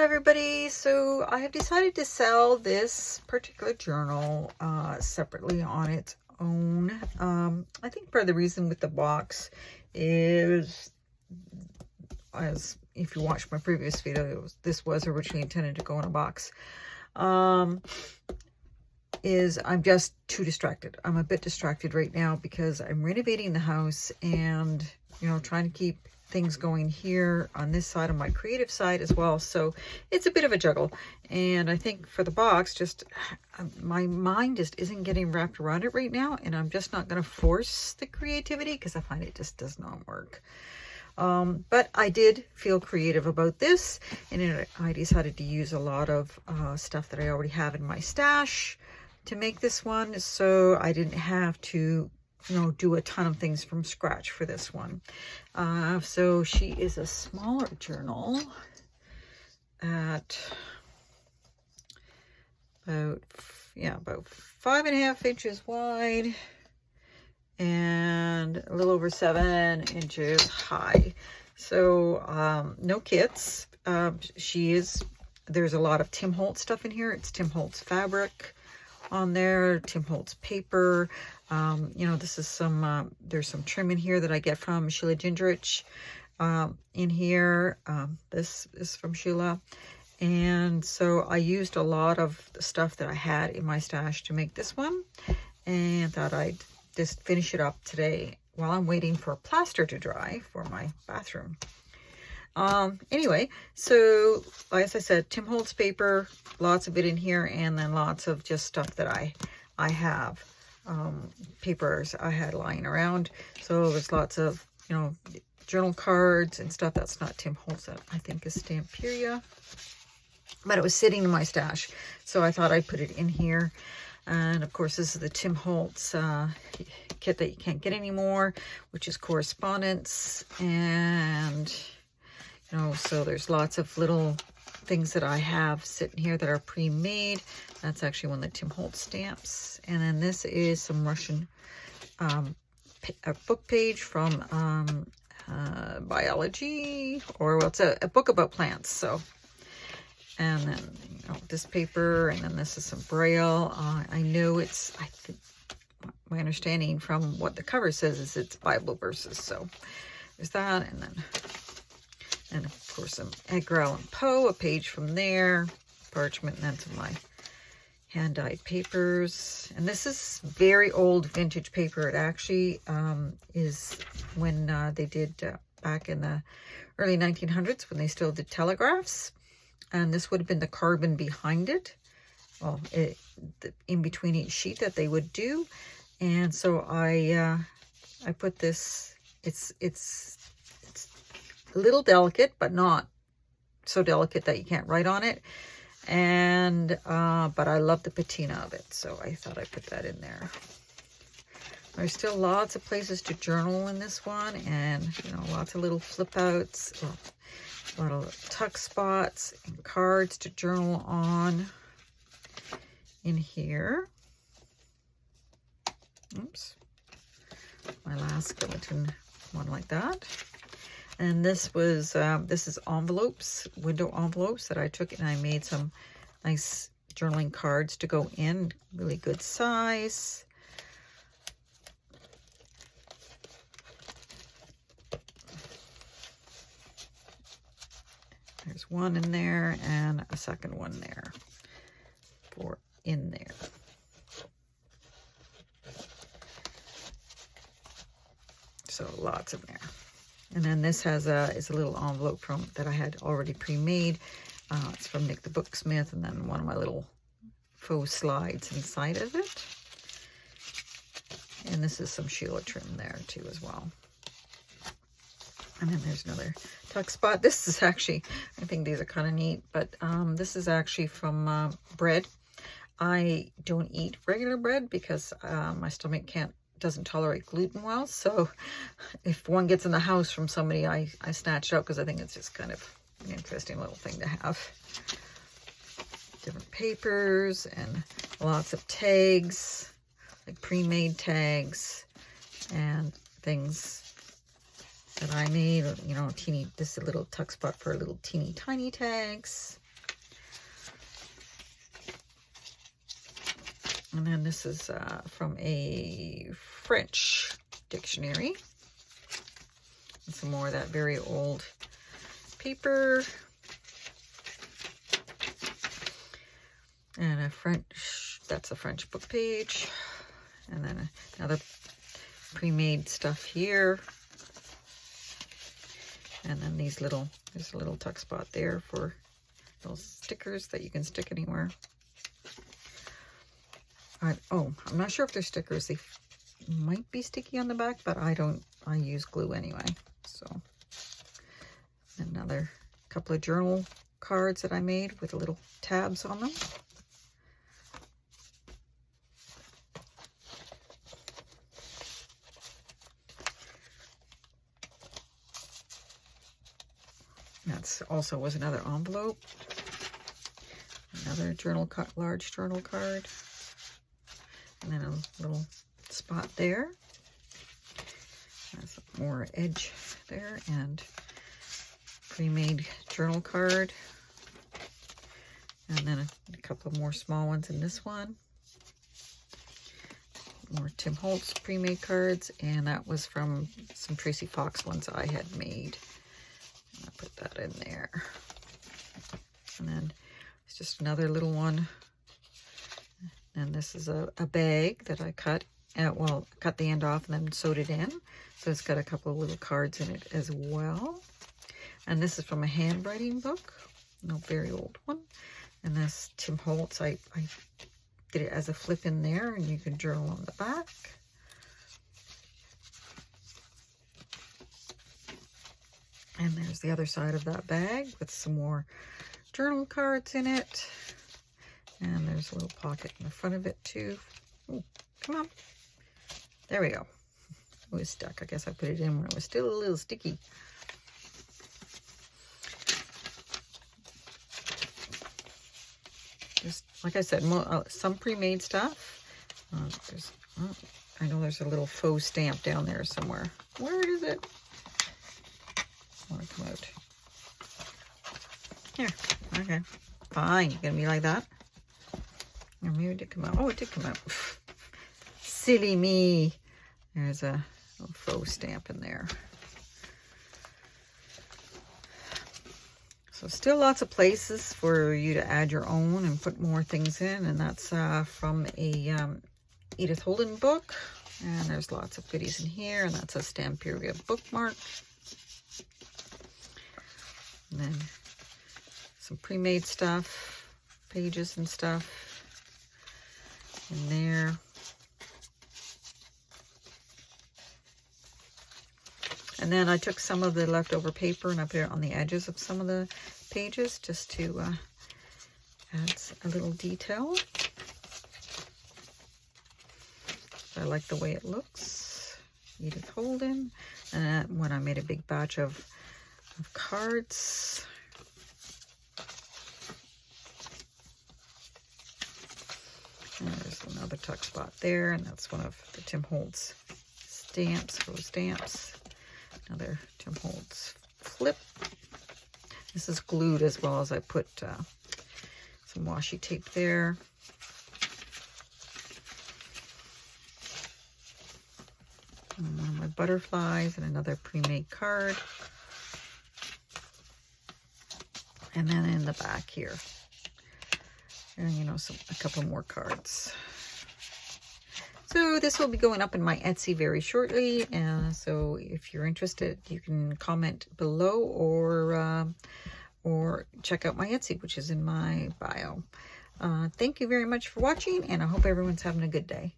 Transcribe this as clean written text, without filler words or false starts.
everybody. So I have decided to sell this particular journal separately on its own. I think part of the reason with the box is, as if you watched my previous video, this was originally intended to go in a box, is I'm just too distracted. I'm a bit distracted right now because I'm renovating the house and, you know, trying to keep things going here on this side of my creative side as well. So it's a bit of a juggle. And I think for the box, just my mind just isn't getting wrapped around it right now. And I'm just not going to force the creativity because I find it just does not work. But I did feel creative about this, and I decided to use a lot of stuff that I already have in my stash to make this one, so I didn't have to, you know, do a ton of things from scratch for this one. So she is a smaller journal at about 5.5 inches wide and a little over 7 inches high. So no kits. There's a lot of Tim Holtz stuff in here. It's Tim Holtz fabric on there, Tim Holtz paper. You know, this is some, there's some trim in here that I get from Sheila Gingerich in here. This is from Sheila. And so I used a lot of the stuff that I had in my stash to make this one, and thought I'd just finish it up today while I'm waiting for plaster to dry for my bathroom. Anyway, so as I said, Tim Holtz paper, lots of it in here, and then lots of just stuff that I have, papers I had lying around. So there's lots of, you know, journal cards and stuff that's not Tim Holtz, that I think is Stamperia, but it was sitting in my stash, so I thought I'd put it in here. And of course, this is the Tim Holtz kit that you can't get anymore, which is correspondence. And, you know, so there's lots of little things that I have sitting here that are pre-made. That's actually one of the Tim Holtz stamps. And then this is some Russian a book page from biology, or well, it's a book about plants. So, and then, you know, this paper, and then this is some Braille. I know it's, I think, my understanding from what the cover says is it's Bible verses. So there's that, and of course some Edgar Allan Poe, a page from there, parchment, and then some of my hand-dyed papers. And this is very old vintage paper. It actually is when they did back in the early 1900s, when they still did telegraphs. And this would have been the carbon behind it, well, in between each sheet that they would do. And so I put this. It's a little delicate, but not so delicate that you can't write on it. And but I love the patina of it, so I thought I'd put that in there. There's still lots of places to journal in this one, and, you know, lots of little flip outs. A lot of tuck spots and cards to journal on in here. Oops. My last skeleton one like that. And this was, this is envelopes, window envelopes that I took, and I made some nice journaling cards to go in. Really good size. There's one in there and a second one there for in there. So lots in there. And then this is a little envelope that I had already pre-made. It's from Nick the Booksmith, and then one of my little faux slides inside of it. And this is some Sheila trim there too as well. And then there's another tuck spot. This is actually, I think these are kind of neat, but this is actually from bread. I don't eat regular bread because my stomach doesn't tolerate gluten well. So if one gets in the house from somebody, I snatch it out because I think it's just kind of an interesting little thing to have. Different papers and lots of tags, like pre-made tags and things that I made, you know, this is a little tuck spot for little teeny tiny tags. And then this is from a French dictionary. And some more of that very old paper. And a French, that's a French book page. And then another pre-made stuff here. And then these little, there's a little tuck spot there for those stickers that you can stick anywhere. I'm not sure if they're stickers. They might be sticky on the back, but I use glue anyway. So another couple of journal cards that I made with little tabs on them. That's also was another envelope. Another journal large journal card. And then a little spot there. That's more edge there, and pre-made journal card. And then a couple of more small ones in this one. More Tim Holtz pre-made cards, and that was from some Tracy Fox ones I had made. And I put that in there. And then it's just another little one. And this is a bag that I cut. Well, cut the end off and then sewed it in. So it's got a couple of little cards in it as well. And this is from a handwriting book. A very old one. And this Tim Holtz, I did it as a flip in there, and you can journal on the back. And there's the other side of that bag with some more journal cards in it. And there's a little pocket in the front of it too. Ooh, come on. There we go. It was stuck. I guess I put it in when it was still a little sticky. Just like I said, some pre-made stuff. I know there's a little faux stamp down there somewhere. Where is it? I want to come out. Here. Okay. Fine. You gonna be like that? Or maybe it did come out. Oh, it did come out. Silly me. There's a little faux stamp in there. So still lots of places for you to add your own and put more things in. And that's from a Edith Holden book. And there's lots of goodies in here. And that's a Stamperia bookmark. And then some pre-made stuff, pages and stuff in there. And then I took some of the leftover paper and I put it on the edges of some of the pages just to add a little detail. I like the way it looks. Edith Holden. And when I made a big batch of cards. And there's another tuck spot there, and that's one of the Tim Holtz stamps, faux stamps. Another Tim Holtz flip. This is glued as well, as I put some washi tape there. And one of my butterflies and another pre-made card. And then in the back here, and you know, a couple more cards. So this will be going up in my Etsy very shortly. So if you're interested, you can comment below or check out my Etsy, which is in my bio. Thank you very much for watching, and I hope everyone's having a good day.